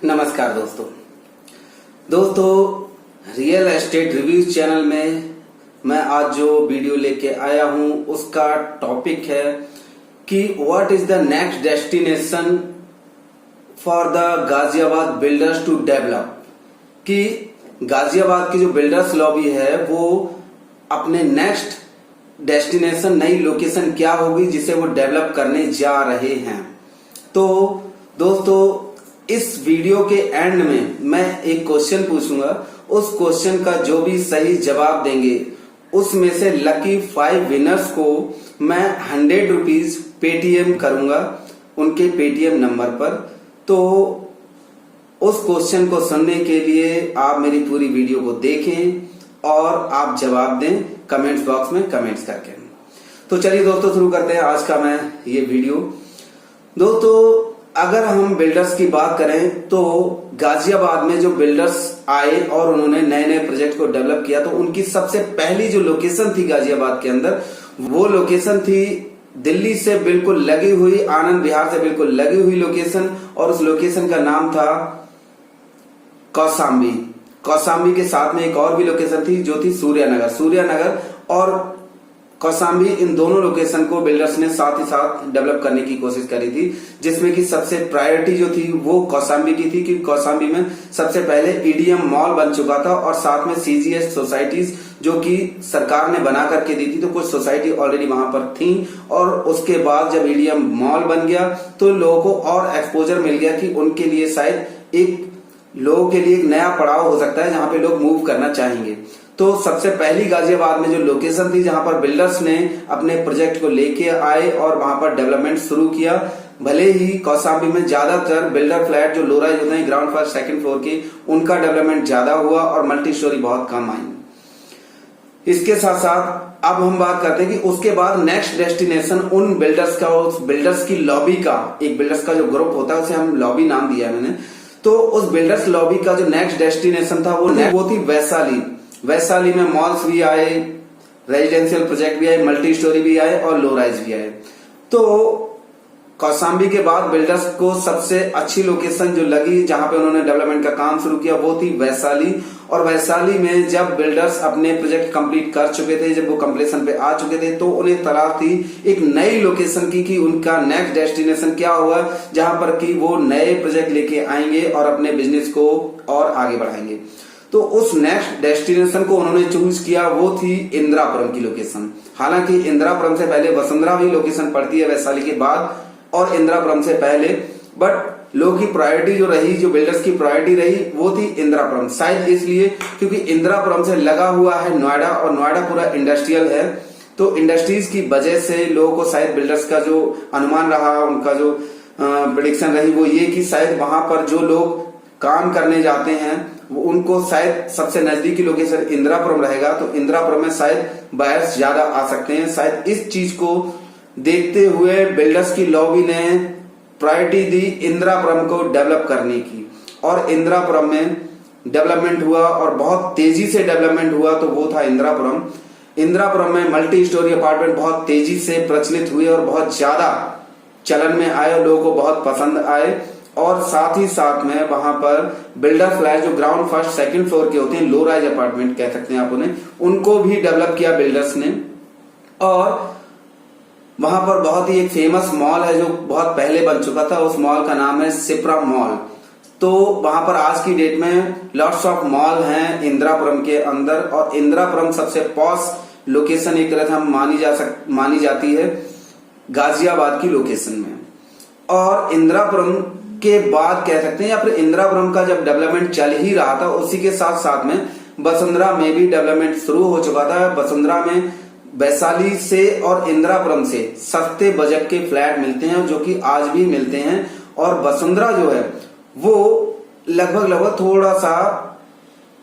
नमस्कार दोस्तों real estate reviews channel में मैं आज जो वीडियो लेके आया हूं उसका टॉपिक है कि what is the next destination for the Ghaziabad builders to develop. कि गाजियाबाद की जो बिल्डर्स लॉबी है वो अपने नेक्स्ट डेस्टिनेशन नई लोकेशन क्या होगी जिसे वो डेवलप करने जा रहे हैं। तो दोस्तों इस वीडियो के एंड में मैं एक क्वेश्चन पूछूंगा, उस क्वेश्चन का जो भी सही जवाब देंगे उसमें से लकी 5 विनर्स को मैं 100 रुपीज पेटीएम करूंगा उनके पेटीएम नंबर पर। तो उस क्वेश्चन को सुनने के लिए आप मेरी पूरी वीडियो को देखें और आप जवाब दें कमेंट्स बॉक्स में कमेंट्स करके। तो चलिए दोस्तों शुरू करते हैं आज का मैं ये वीडियो। दोस्तों अगर हम बिल्डर्स की बात करें तो गाजियाबाद में जो बिल्डर्स आए और उन्होंने नए नए प्रोजेक्ट को डेवलप किया तो उनकी सबसे पहली जो लोकेशन थी गाजियाबाद के अंदर वो लोकेशन थी दिल्ली से बिल्कुल लगी हुई, आनंद विहार से बिल्कुल लगी हुई लोकेशन, और उस लोकेशन का नाम था कौशाम्बी। कौशाम्बी के साथ में एक और भी लोकेशन थी जो थी सूर्यानगर और कौशाम्बी, इन दोनों लोकेशन को बिल्डर्स ने साथ ही साथ डेवलप करने की कोशिश करी थी, जिसमें कि सबसे प्रायोरिटी जो थी वो कौशाम्बी की थी कि कौशाम्बी में सबसे पहले ईडीएम मॉल बन चुका था और साथ में सीजीएस सोसाइटीज जो कि सरकार ने बना करके दी थी, तो कुछ सोसाइटी ऑलरेडी वहां पर थी। और उसके बाद जब ईडीएम मॉल बन गया तो लोगों को और एक्सपोजर मिल गया कि उनके लिए शायद लोगों के लिए एक नया पड़ाव हो सकता है जहां पे लोग मूव करना चाहेंगे। तो सबसे पहली गाजियाबाद में जो लोकेशन थी जहां पर बिल्डर्स ने अपने प्रोजेक्ट को लेके आए और वहां पर डेवलपमेंट शुरू किया। भले ही कौशाम्बी में ज्यादातर बिल्डर फ्लैट जो लो राइज होते हैं ग्राउंड फर्स्ट सेकंड फ्लोर के, उनका डेवलपमेंट ज्यादा हुआ और मल्टी स्टोरी बहुत कम आई। इसके साथ साथ अब हम बात करते हैं कि उसके बाद नेक्स्ट डेस्टिनेशन उन बिल्डर्स का, उस बिल्डर्स की लॉबी का, एक बिल्डर्स का जो ग्रुप होता है उसे हम लॉबी नाम दिया है मैंने। तो उस बिल्डर्स लॉबी का जो नेक्स्ट डेस्टिनेशन था वो थी वैशाली। वैशाली में मॉल्स भी आए, रेजिडेंशियल प्रोजेक्ट भी आए, मल्टी स्टोरी भी आए और लो राइज भी आए। तो कौशाम्बी के बाद बिल्डर्स को सबसे अच्छी लोकेशन जो लगी जहां पे उन्होंने डेवलपमेंट का काम शुरू किया वो थी वैशाली। और वैशाली में जब बिल्डर्स अपने प्रोजेक्ट कंप्लीट कर चुके थे, जब वो कंप्लीशन पे आ चुके थे, तो उन्हें तलाश थी एक नई लोकेशन की कि उनका नेक्स्ट डेस्टिनेशन क्या हुआ जहां पर कि वो नए प्रोजेक्ट लेके आएंगे और अपने बिजनेस को और आगे बढ़ाएंगे। तो उस नेक्स्ट डेस्टिनेशन को उन्होंने चूज किया, वो थी इंदिरापुरम की लोकेशन। हालांकि इंदिरापुरम से पहले वसुंधरा भी लोकेशन पड़ती है वैशाली के बाद और इंदिरापुरम से पहले, बट लोगों की प्रायोरिटी जो रही, जो बिल्डर्स की प्रायोरिटी रही वो थी इंदिरापुरम। शायद इसलिए क्योंकि इंदिरापुरम से लगा हुआ है नोएडा और नोएडा पूरा इंडस्ट्रियल है, तो इंडस्ट्रीज की वजह से लोगों को शायद बिल्डर्स का जो अनुमान रहा, उनका जो प्रेडिक्शन रही वो ये कि शायद वहां पर जो लोग काम करने जाते हैं वो उनको शायद सबसे नजदीकी लोकेशन इंदिरापुरम रहेगा, तो इंदिरापुरम में शायद बायर्स ज्यादा आ सकते हैं। शायद इस चीज को देखते हुए बिल्डर्स की लॉबी ने प्रायोरिटी दी इंदिरापुरम को डेवलप करने की, और इंदिरापुरम में डेवलपमेंट हुआ और बहुत तेजी से डेवलपमेंट हुआ, तो वो था इंदिरापुरम। इंदिरापुरम में मल्टी स्टोरी अपार्टमेंट बहुत तेजी से प्रचलित हुए और बहुत ज्यादा चलन में आए, लोगों को बहुत पसंद आए। और साथ ही साथ में वहां पर बिल्डर फ्लैट जो ग्राउंड फर्स्ट सेकंड फ्लोर के होते हैं, लो राइज अपार्टमेंट कह सकते हैं आप उन्हें, उनको भी डेवलप किया बिल्डर्स ने। और वहां पर बहुत ही एक फेमस मॉल है जो बहुत पहले बन चुका था, उस मॉल का नाम है सिप्रा मॉल। तो वहां पर आज की डेट में लॉट्स ऑफ मॉल हैं इंदिरापुरम के अंदर, और इंदिरापुरम सबसे पॉश लोकेशन एक तरह से मानी जाती है गाजियाबाद की लोकेशन में। और इंदिरापुरम के बाद कह सकते हैं, या फिर इंदिरापुरम का जब डेवलपमेंट चल ही रहा था उसी के साथ साथ में वसुंधरा में भी डेवलपमेंट शुरू हो चुका था। वसुंधरा में वैशाली से और इंदिरापुरम से सस्ते बजट के फ्लैट मिलते हैं जो कि आज भी मिलते हैं। और वसुंधरा जो है वो लगभग थोड़ा सा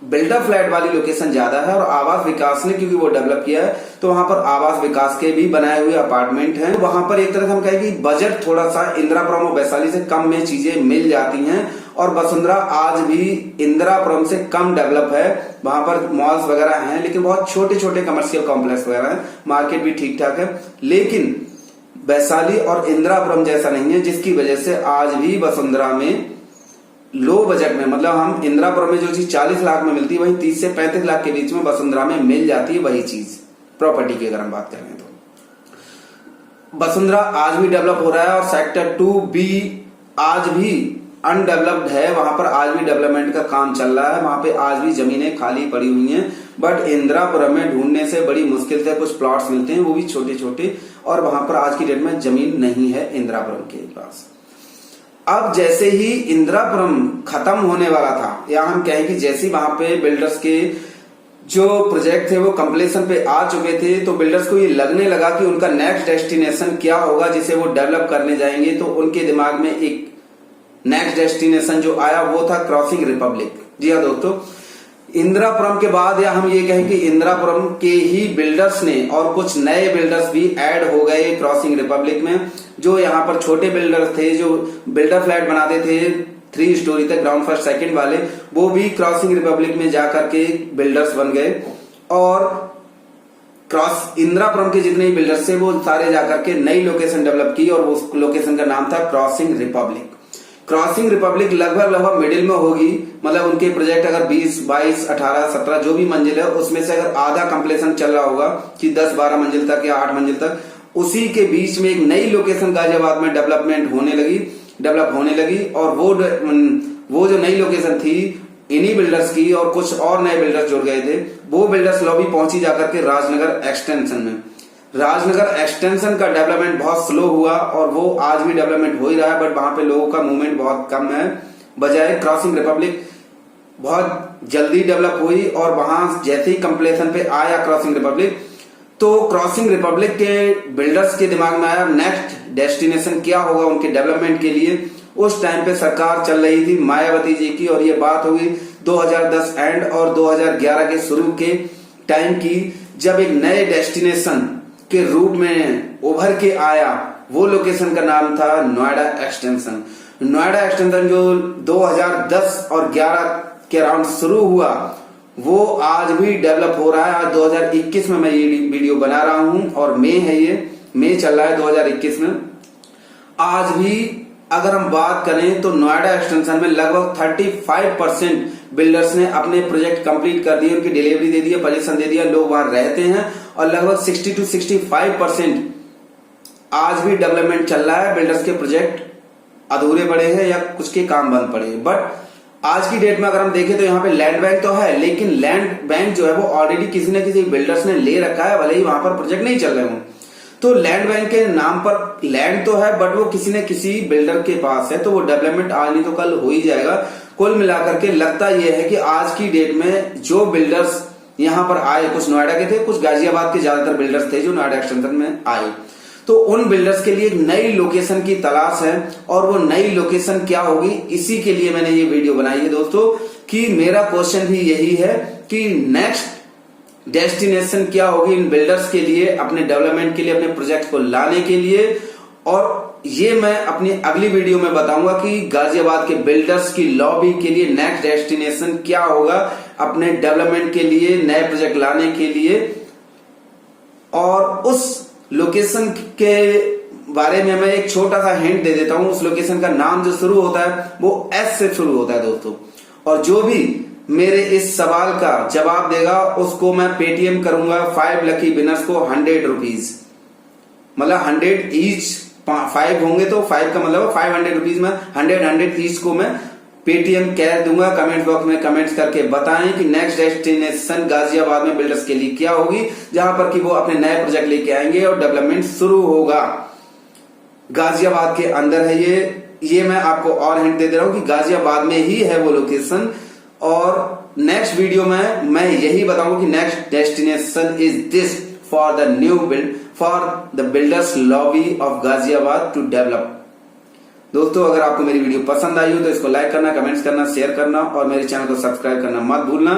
बिल्डर फ्लैट वाली लोकेशन ज्यादा है, और आवास विकास ने क्योंकि वो डेवलप किया है तो वहां पर आवास विकास के भी बनाए हुए अपार्टमेंट हैं। वहां पर एक तरह से हम कहें कि बजट थोड़ा सा इंदिरापुरम और वैशाली से कम में चीजें मिल जाती हैं, और वसुंधरा आज भी इंदिरापुरम से कम डेवलप है। वहां पर मॉल्स वगैरह हैं लेकिन बहुत छोटे छोटे कमर्शियल कॉम्प्लेक्स वगैरह हैं, मार्केट भी ठीक ठाक है, लेकिन वैशाली और इंदिरापुरम जैसा नहीं है, जिसकी वजह से आज भी वसुंधरा में लो बजट में, मतलब हम इंदिरापुरम में जो चीज 40 लाख में मिलती है वही 30 से 35 लाख के बीच में वसुंधरा में मिल जाती है वही चीज प्रॉपर्टी की अगर हम बात करें तो। वसुंधरा आज भी डेवलप हो रहा है और सेक्टर 2B आज भी अनडेवलप्ड है, वहां पर आज भी डेवलपमेंट का काम चल रहा है, वहां पे आज भी जमीनें खाली पड़ी हुई हैं। बट इंदिरापुरम में ढूंढने से बड़ी मुश्किल से कुछ प्लॉट्स मिलते हैं, वो भी छोटे छोटे, और वहां पर आज की डेट में जमीन नहीं है इंदिरापुरम के पास। अब जैसे ही इंदिरापुरम खत्म होने वाला था, या हम कहें कि जैसे वहां पे बिल्डर्स के जो प्रोजेक्ट थे वो कंप्लीशन पे आ चुके थे, तो बिल्डर्स को ये लगने लगा कि उनका नेक्स्ट डेस्टिनेशन क्या होगा जिसे वो डेवलप करने जाएंगे। तो उनके दिमाग में एक नेक्स्ट डेस्टिनेशन जो आया वो था क्रॉसिंग रिपब्लिक। जी हाँ दोस्तों, इंदिरापुरम के बाद, या हम ये कहें कि इंदिरापुरम के ही बिल्डर्स ने और कुछ नए बिल्डर्स भी ऐड हो गए क्रॉसिंग रिपब्लिक में। जो यहाँ पर छोटे बिल्डर्स थे, जो बिल्डर फ्लैट बनाते थे 3 स्टोरी तक, ग्राउंड फर्स्ट सेकंड वाले, वो भी क्रॉसिंग रिपब्लिक में जाकर के बिल्डर्स बन गए। और क्रॉस इंदिरापुरम के जितने भी बिल्डर्स थे वो सारे जाकर के नई लोकेशन डेवलप की और उस लोकेशन का नाम था क्रॉसिंग रिपब्लिक। क्रॉसिंग रिपब्लिक लगभग मिडिल में होगी, मतलब उनके प्रोजेक्ट अगर 20, 22, 18, 17 जो भी मंजिल है उसमें से अगर आधा कंप्लीशन चल रहा होगा कि 10, 12 मंजिल तक या 8 मंजिल तक, उसी के बीच में एक नई लोकेशन गाजियाबाद में डेवलप होने लगी। और वो जो नई लोकेशन थी इन्हीं बिल्डर्स की और कुछ और नए बिल्डर्स जुड़ गए थे। वो बिल्डर्स लॉबी पहुंची जाकर के राजनगर एक्सटेंशन में। राजनगर एक्सटेंशन का डेवलपमेंट बहुत स्लो हुआ और वो आज भी डेवलपमेंट हो ही रहा है, बट वहां पे लोगों का मूवमेंट बहुत कम है। बजाय क्रॉसिंग रिपब्लिक बहुत जल्दी डेवलप हुई और वहां जैसे ही कंप्लीशन पे आया क्रॉसिंग रिपब्लिक, तो क्रॉसिंग रिपब्लिक के बिल्डर्स के दिमाग में आया नेक्स्ट डेस्टिनेशन क्या होगा उनके डेवलपमेंट के लिए। उस टाइम पे सरकार चल रही थी मायावती जी की, और ये बात हुई 2010 एंड और 2011 के शुरू के टाइम की, जब एक नए डेस्टिनेशन के रूप में उभर के आया। वो लोकेशन का नाम था नोएडा एक्सटेंशन। नोएडा एक्सटेंशन जो 2010 और 11 के अराउंड शुरू हुआ, वो आज भी डेवलप हो रहा है। आज 2021 में मैं ये वीडियो बना रहा हूं और मई चल रहा है 2021 में। आज भी अगर हम बात करें तो नोएडा एक्सटेंशन में लगभग 35% बिल्डर्स ने अपने प्रोजेक्ट कंप्लीट कर दिए, उनकी डिलीवरी दे दी है, पोजीशन दे दिया, लोग वहां रहते हैं। और लगभग 60 to 65% आज भी डेवलपमेंट चल रहा है। बिल्डर्स के प्रोजेक्ट अधूरे पड़े हैं या कुछ के काम बंद पड़े हैं। बट आज की डेट में अगर हम देखें तो यहाँ पे लैंड बैंक तो है, लेकिन लैंड बैंक जो है वो ऑलरेडी किसी न किसी बिल्डर्स ने ले रखा है, भले ही वहां पर प्रोजेक्ट नहीं चल रहे हों। तो लैंड बैंक के नाम पर लैंड तो है, बट वो किसी न किसी बिल्डर के पास है, तो वो डेवलपमेंट आज नहीं तो कल हो ही जाएगा। कुल मिलाकर के लगता यह है कि आज की डेट में जो बिल्डर्स यहाँ पर आए, कुछ नोएडा के थे, कुछ गाजियाबाद के ज्यादातर बिल्डर्स थे जो नोएडा एक्सटेंशन में आए, तो उन बिल्डर्स के लिए एक नई लोकेशन की तलाश है। और वो नई लोकेशन क्या होगी, इसी के लिए मैंने ये वीडियो बनाई है दोस्तों, कि मेरा क्वेश्चन भी यही है कि नेक्स्ट डेस्टिनेशन क्या होगी इन बिल्डर्स के लिए, अपने डेवलपमेंट के लिए, अपने प्रोजेक्ट को लाने के लिए। और ये मैं अपनी अगली वीडियो में बताऊंगा कि गाजियाबाद के बिल्डर्स की लॉबी के लिए नेक्स्ट डेस्टिनेशन क्या होगा अपने डेवलपमेंट के लिए, नए प्रोजेक्ट लाने के लिए। और उस लोकेशन के बारे में मैं एक छोटा सा हिंट दे देता हूं। उस लोकेशन का नाम जो शुरू होता है वो एस से शुरू होता है दोस्तों। और जो भी मेरे इस सवाल का जवाब देगा उसको मैं पेटीएम करूंगा 5 लकी विनर्स को 100 रुपीज, मतलब 100 ईच, 5 होंगे तो 5 का मतलब 500 रुपीज में 100 ईच को मैं पेटीएम कह दूंगा। कमेंट बॉक्स में कमेंट्स करके बताएं कि नेक्स्ट डेस्टिनेशन गाजियाबाद में बिल्डर्स के लिए क्या होगी, जहां पर कि वो अपने नए प्रोजेक्ट लेके आएंगे और डेवलपमेंट शुरू होगा। गाजियाबाद के अंदर है ये मैं आपको और हिंट दे रहा हूं कि गाजियाबाद में ही है वो लोकेशन। और नेक्स्ट वीडियो में मैं यही बताऊंगा कि next destination is this for the new build for the builders lobby of Ghaziabad to develop. दोस्तों अगर आपको मेरी वीडियो पसंद आई हो तो इसको लाइक करना, कमेंट्स करना, शेयर करना और मेरे चैनल को सब्सक्राइब करना मत भूलना।